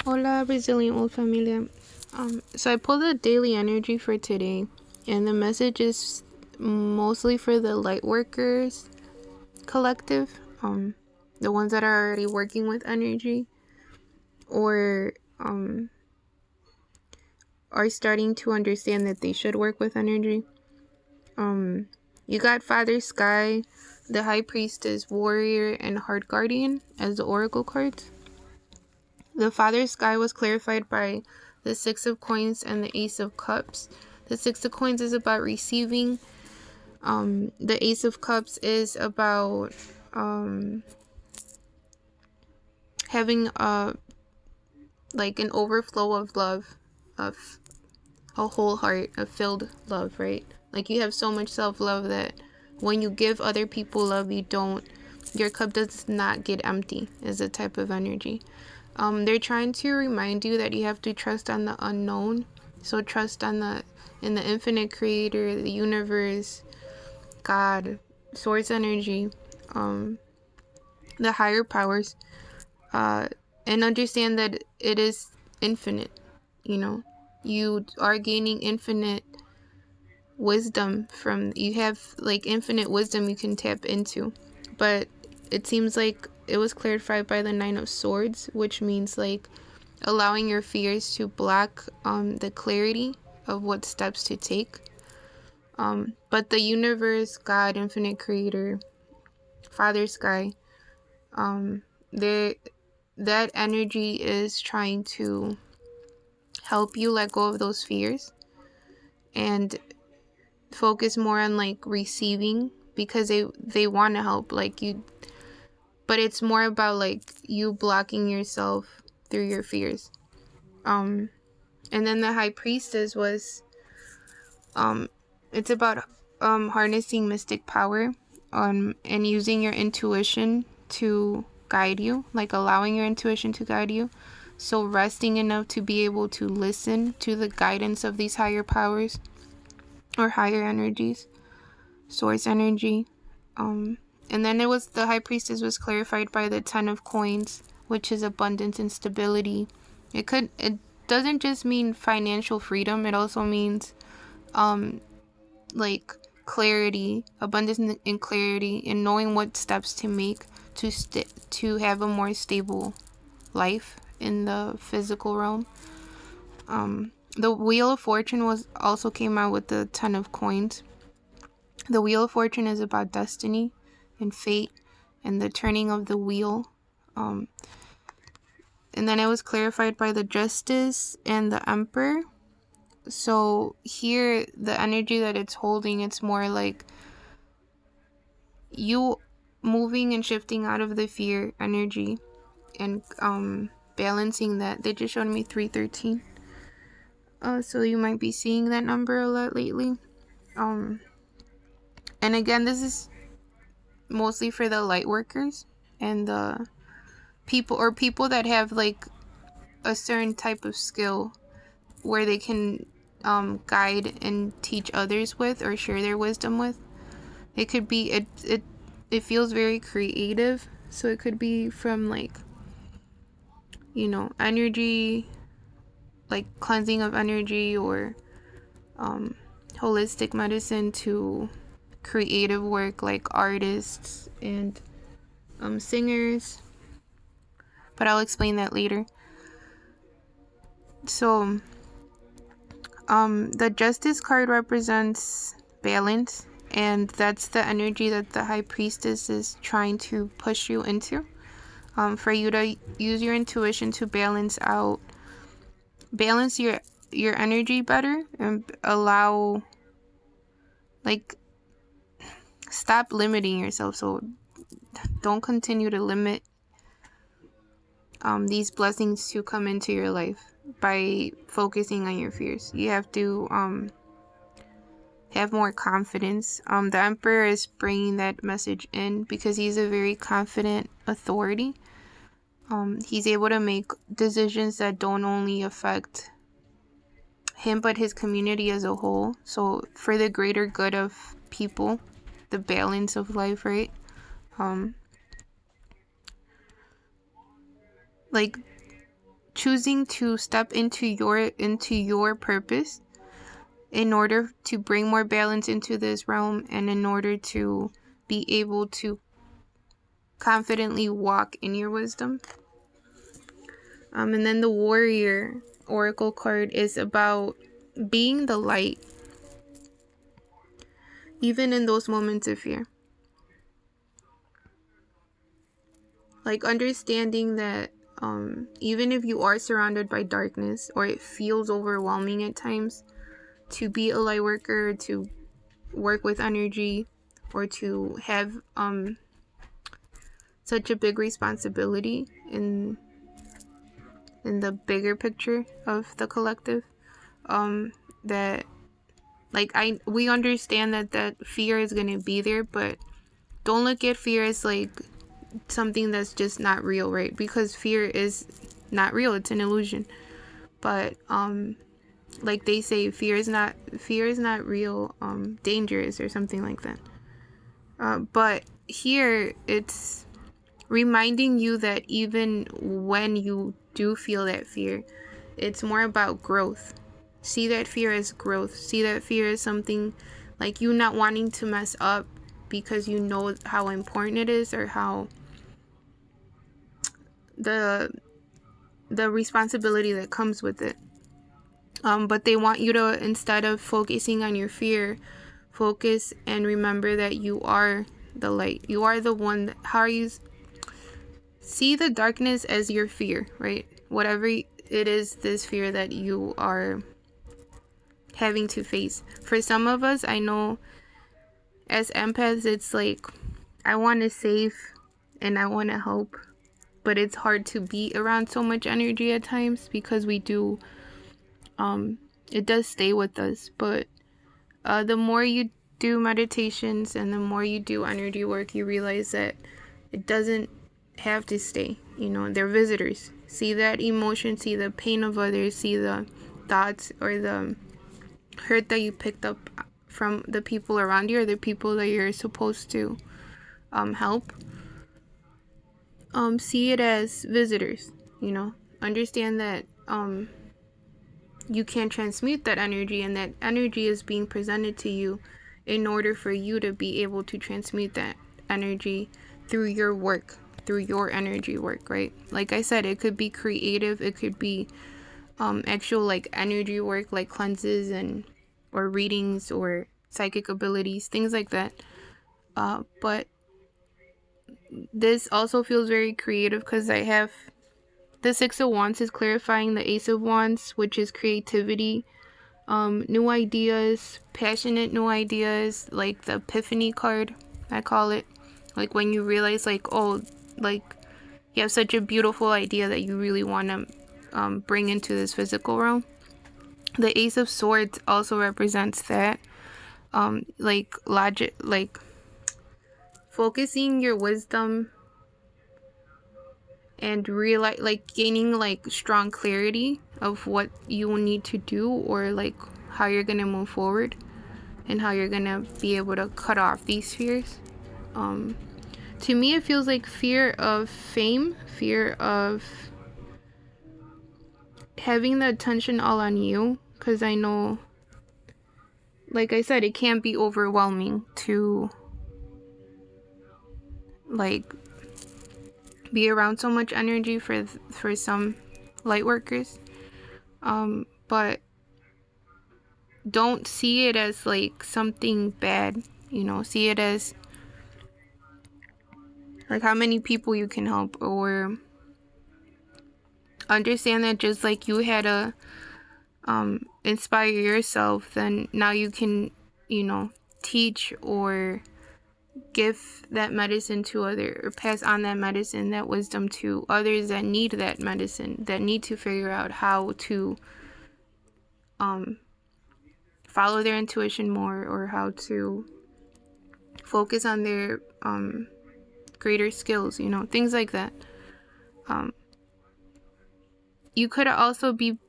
Hola, resilient old familia. So I pulled the daily energy for today, and the message is mostly for the light workers collective, the ones that are already working with energy, or are starting to understand that they should work with energy. You got Father Sky, the High Priestess, Warrior, and Heart Guardian as the Oracle cards. The Father Sky was clarified by the Six of Coins and the Ace of Cups. The Six of Coins is about receiving. The Ace of Cups is about having like an overflow of love, of a whole heart, a filled love, right? Like you have so much self-love that when you give other people love, your cup does not get empty, is a type of energy. They're trying to remind you that you have to trust on the unknown. So trust in the infinite creator, the universe, God, source energy, the higher powers, and understand that it is infinite. You are gaining infinite wisdom you have like infinite wisdom you can tap into. But it seems like it was clarified by the Nine of Swords, which means like allowing your fears to block the clarity of what steps to take. But the universe, God, infinite creator, Father Sky, that energy is trying to help you let go of those fears and focus more on like receiving, because they want to help like you, but it's more about like you blocking yourself through your fears. And then the High Priestess was it's about harnessing mystic power and using your intuition to guide you, like allowing your intuition to guide you. So resting enough to be able to listen to the guidance of these higher powers or higher energies, source energy. And then the High Priestess was clarified by the Ten of Coins, which is abundance and stability. It doesn't just mean financial freedom, it also means like clarity, abundance and clarity, and knowing what steps to make to have a more stable life in the physical realm. The Wheel of Fortune also came out with the Ten of Coins. The Wheel of Fortune is about destiny and fate and the turning of the wheel. And then it was clarified by the Justice and the Emperor. So here, the energy that it's holding, it's more like you moving and shifting out of the fear energy and balancing that. They just showed me 313. So you might be seeing that number a lot lately. And again, this is mostly for the light workers and the people that have like a certain type of skill where they can guide and teach others with, or share their wisdom with. It could be it feels very creative, so it could be from like energy, like cleansing of energy, or holistic medicine, to creative work like artists and singers, but I'll explain that later. So the Justice card represents balance, and that's the energy that the High Priestess is trying to push you into, for you to use your intuition to balance your energy better, and allow, like, stop limiting yourself. So don't continue to limit these blessings to come into your life by focusing on your fears. You have to have more confidence. The Emperor is bringing that message in because he's a very confident authority. He's able to make decisions that don't only affect him but his community as a whole, so for the greater good of people, the balance of life, right? like choosing to step into your purpose in order to bring more balance into this realm, and in order to be able to confidently walk in your wisdom. And then the Warrior Oracle card is about being the light, even in those moments of fear. Like understanding that even if you are surrounded by darkness, or it feels overwhelming at times, to be a light worker, to work with energy, or to have such a big responsibility in the bigger picture of the collective, that like we understand that fear is going to be there, but don't look at fear as like something that's just not real, right? Because fear is not real, it's an illusion. But like they say, fear is not real, danger is, or something like that. But here it's reminding you that even when you do feel that fear, it's more about growth. See that fear as growth. See that fear as something like you not wanting to mess up because you know how important it is, or how the responsibility that comes with it. But they want you to, instead of focusing on your fear, focus and remember that you are the light. You are the one that, how are you, see the darkness as your fear, right? Whatever it is, this fear that you are having to face. For some of us, I know as empaths, it's like, I want to save and I want to help, but it's hard to be around so much energy at times, because we do, it does stay with us. But the more you do meditations and the more you do energy work, you realize that it doesn't have to stay. You know, they're visitors. See that emotion, see the pain of others, see the thoughts or the hurt that you picked up from the people around you, or the people that you're supposed to help. See it as visitors, you know. Understand that you can transmute that energy, and that energy is being presented to you in order for you to be able to transmute that energy through your work, through your energy work, right? Like I said, it could be creative, it could be actual like energy work, like cleanses and or readings or psychic abilities, things like that. But this also feels very creative, because I have the Six of Wands is clarifying the Ace of Wands, which is creativity, new ideas, passionate new ideas, like the Epiphany card, I call it. Like when you realize like, oh, like you have such a beautiful idea that you really want to bring into this physical realm. The Ace of Swords also represents that, like logic, like focusing your wisdom and realize, like gaining like strong clarity of what you will need to do, or like how you're gonna move forward and how you're gonna be able to cut off these fears. To me, it feels like fear of fame, fear of having the attention all on you, because I know, like I said, it can be overwhelming to like be around so much energy for some light workers. But don't see it as like something bad, you know. See it as like how many people you can help, or understand that just like you had to inspire yourself, then now you can, you know, teach or give that medicine to other, or pass on that medicine, that wisdom to others that need that medicine, that need to figure out how to follow their intuition more, or how to focus on their greater skills, you know, things like that. You could also be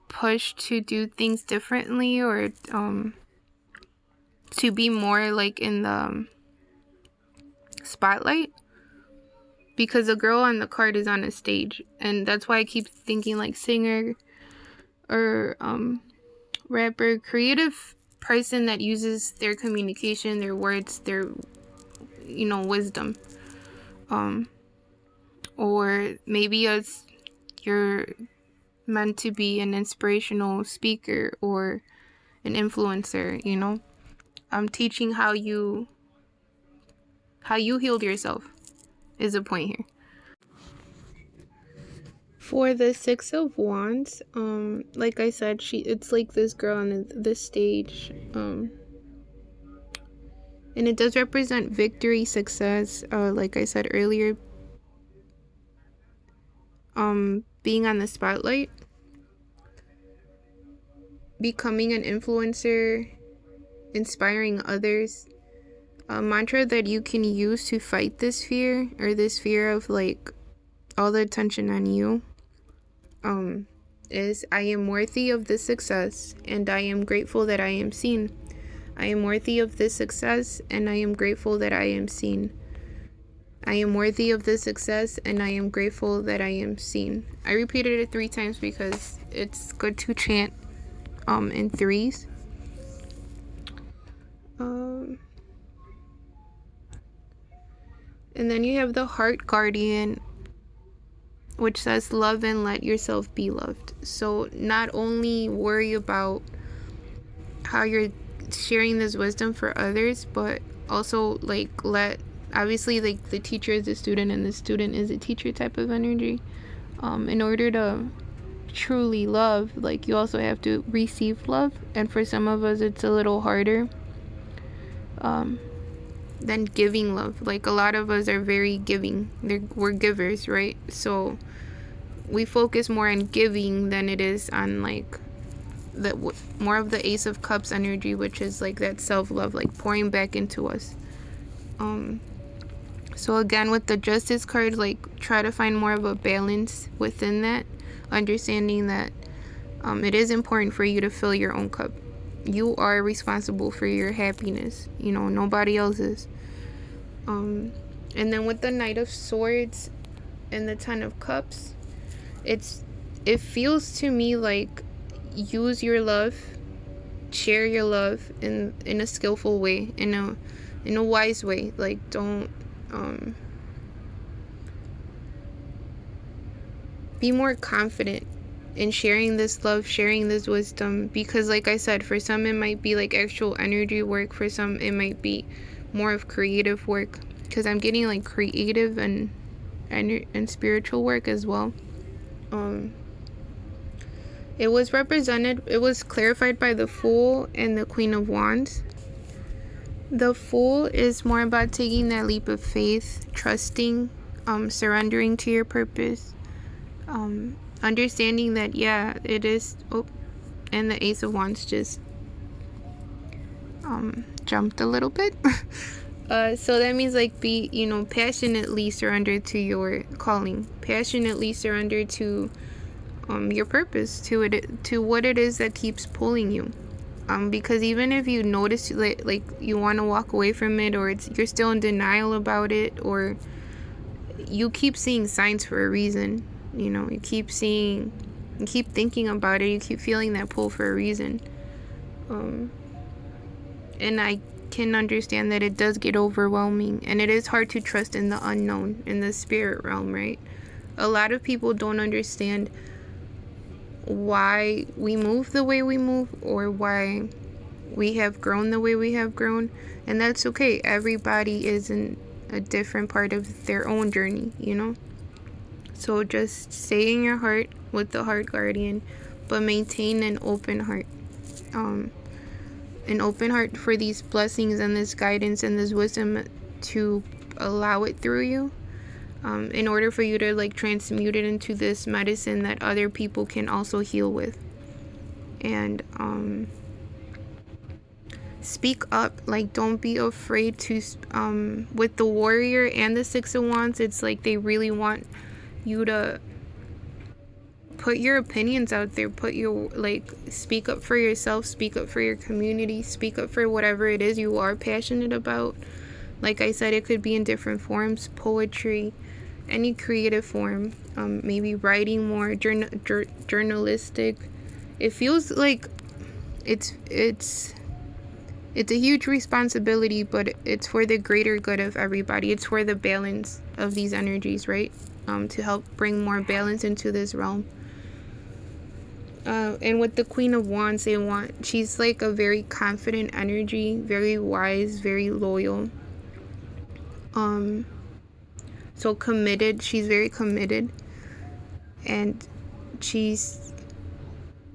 pushed to do things differently, or to be more like in the spotlight, because the girl on the card is on a stage, and that's why I keep thinking like singer or rapper, creative person that uses their communication, their words, their wisdom, or maybe as you're meant to be an inspirational speaker or an influencer. I'm teaching how you healed yourself is a point here. For the Six of Wands, like I said, it's like this girl on the stage, and it does represent victory, success, like I said earlier, being on the spotlight, becoming an influencer, inspiring others. A mantra that you can use to fight this fear, or this fear of like all the attention on you, is I am worthy of this success, and I am grateful that I am seen. I am worthy of this success, and I am grateful that I am seen. I am worthy of this success, and I am grateful that I am seen. I repeated it 3 times because it's good to chant in threes. And then you have the Heart Guardian, which says love and let yourself be loved. So not only worry about how you're sharing this wisdom for others, but also like obviously like the teacher is the student and the student is a teacher type of energy. In order to truly love, like you also have to receive love, and for some of us it's a little harder than giving love. Like a lot of us are very giving. We're givers, right? So we focus more on giving than it is on like more of the Ace of Cups energy, which is like that self-love, like pouring back into us. So again, with the Justice card, like try to find more of a balance within that, understanding that it is important for you to fill your own cup. You are responsible for your happiness, nobody else is. And then with the Knight of Swords and the Ten of Cups, it feels to me like use your love, share your love in a skillful way, in a wise way. Like don't be more confident in sharing this love, sharing this wisdom, because like I said, for some it might be like actual energy work, for some it might be more of creative work, because I'm getting like creative and spiritual work as well. It was clarified by the Fool and the Queen of Wands. The Fool is more about taking that leap of faith, trusting, surrendering to your purpose, understanding that it is. And the Ace of Wands just jumped a little bit. So that means like be passionately surrender to your calling, passionately surrender to your purpose, to what it is that keeps pulling you, because even if you notice like you want to walk away from it, or you're still in denial about it, or you keep seeing signs for a reason, you keep thinking about it, you keep feeling that pull for a reason, and I can understand that it does get overwhelming, and it is hard to trust in the unknown, in the spirit realm, right? A lot of people don't understand why we move the way we move, or why we have grown the way we have grown, and that's okay. Everybody is in a different part of their own journey, so just stay in your heart with the Heart Guardian, but maintain an open heart, for these blessings and this guidance and this wisdom to allow it through you, in order for you to like transmute it into this medicine that other people can also heal with. And speak up, like don't be afraid to with the Warrior and the Six of Wands, it's like they really want you to put your opinions out there, speak up for yourself, speak up for your community, speak up for whatever it is you are passionate about. Like I said, it could be in different forms: poetry, any creative form, maybe writing more, journalistic. It feels like it's a huge responsibility, but it's for the greater good of everybody. It's for the balance of these energies, right? To help bring more balance into this realm. And with the Queen of Wands, she's like a very confident energy, very wise, very loyal. So committed. She's very committed, and she's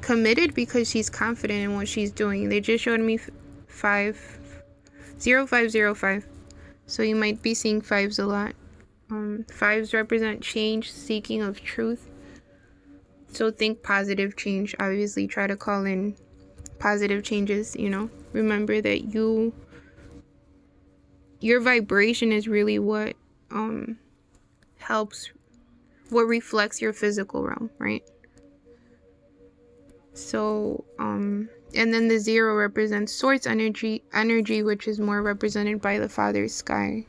committed because she's confident in what she's doing. They just showed me 0505, so you might be seeing fives a lot. Fives represent change, seeking of truth. So think positive change. Obviously try to call in positive changes, you know. Remember that your vibration is really what helps, what reflects your physical realm, right? So and then the 0 represents source energy, which is more represented by the Father's Sky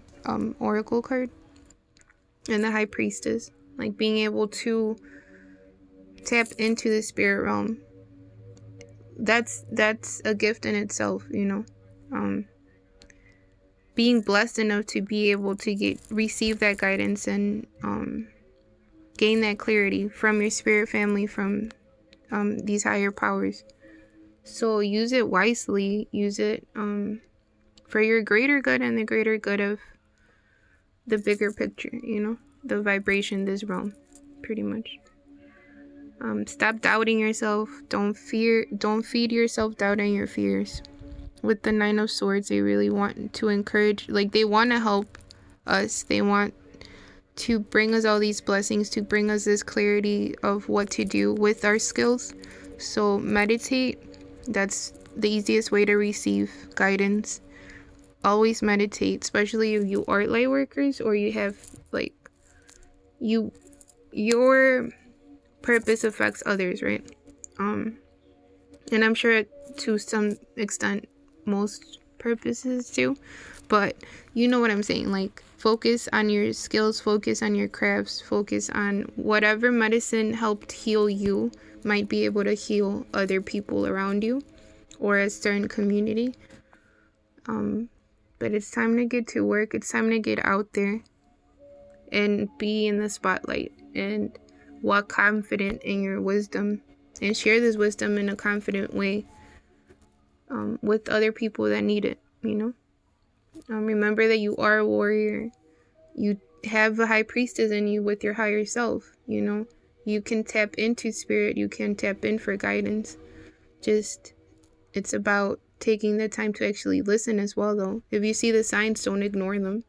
oracle card, and the High Priestess, like being able to tap into the spirit realm. That's a gift in itself, you know. Being blessed enough to be able to receive that guidance and gain that clarity from your spirit family, from these higher powers. So use it wisely. Use it for your greater good and the greater good of the bigger picture, you know, the vibration, this realm, pretty much. Stop doubting yourself. Don't feed yourself doubt and your fears. With the 9 of Swords, they really want to encourage, like they want to help us. They want to bring us all these blessings, to bring us this clarity of what to do with our skills. So meditate. That's the easiest way to receive guidance. Always meditate, especially if you are light workers or you have like your purpose affects others, right? And I'm sure to some extent most purposes too, but you know what I'm saying. Like, focus on your skills, focus on your crafts, focus on whatever medicine helped heal you might be able to heal other people around you or a certain community. But it's time to get to work. It's time to get out there and be in the spotlight and walk confident in your wisdom and share this wisdom in a confident way with other people that need it, you know. Remember that you are a warrior. You have a high priestess in you with your higher self, you know. You can tap into spirit. You can tap in for guidance. Just, it's about taking the time to actually listen as well, though. If you see the signs, don't ignore them,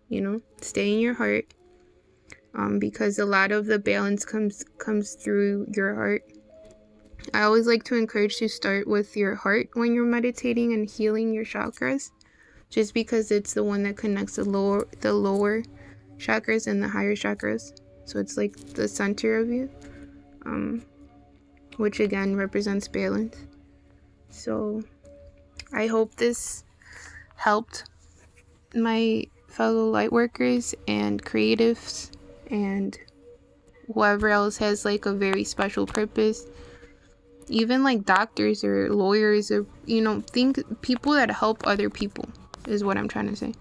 you know. Stay in your heart, because a lot of the balance comes through your heart. I always like to encourage to start with your heart when you're meditating and healing your chakras, just because it's the one that connects the lower chakras and the higher chakras. So it's like the center of you, which again represents balance. So I hope this helped my fellow lightworkers and creatives and whoever else has like a very special purpose. Even like doctors or lawyers, or, you know, people that help other people is what I'm trying to say.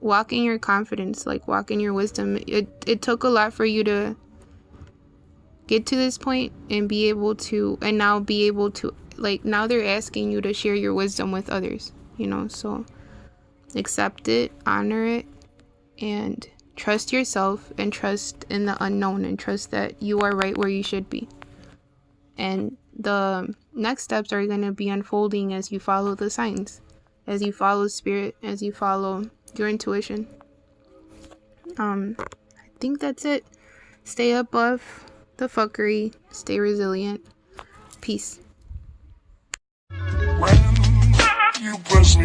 Walk in your confidence, like walk in your wisdom. It took a lot for you to get to this point and be able to, and now be able to, like, now they're asking you to share your wisdom with others, you know. So accept it, honor it, and trust yourself, and trust in the unknown, and trust that you are right where you should be. And the next steps are going to be unfolding as you follow the signs, as you follow spirit, as you follow your intuition. I think that's it. Stay above the fuckery. Stay resilient. Peace. When you press me,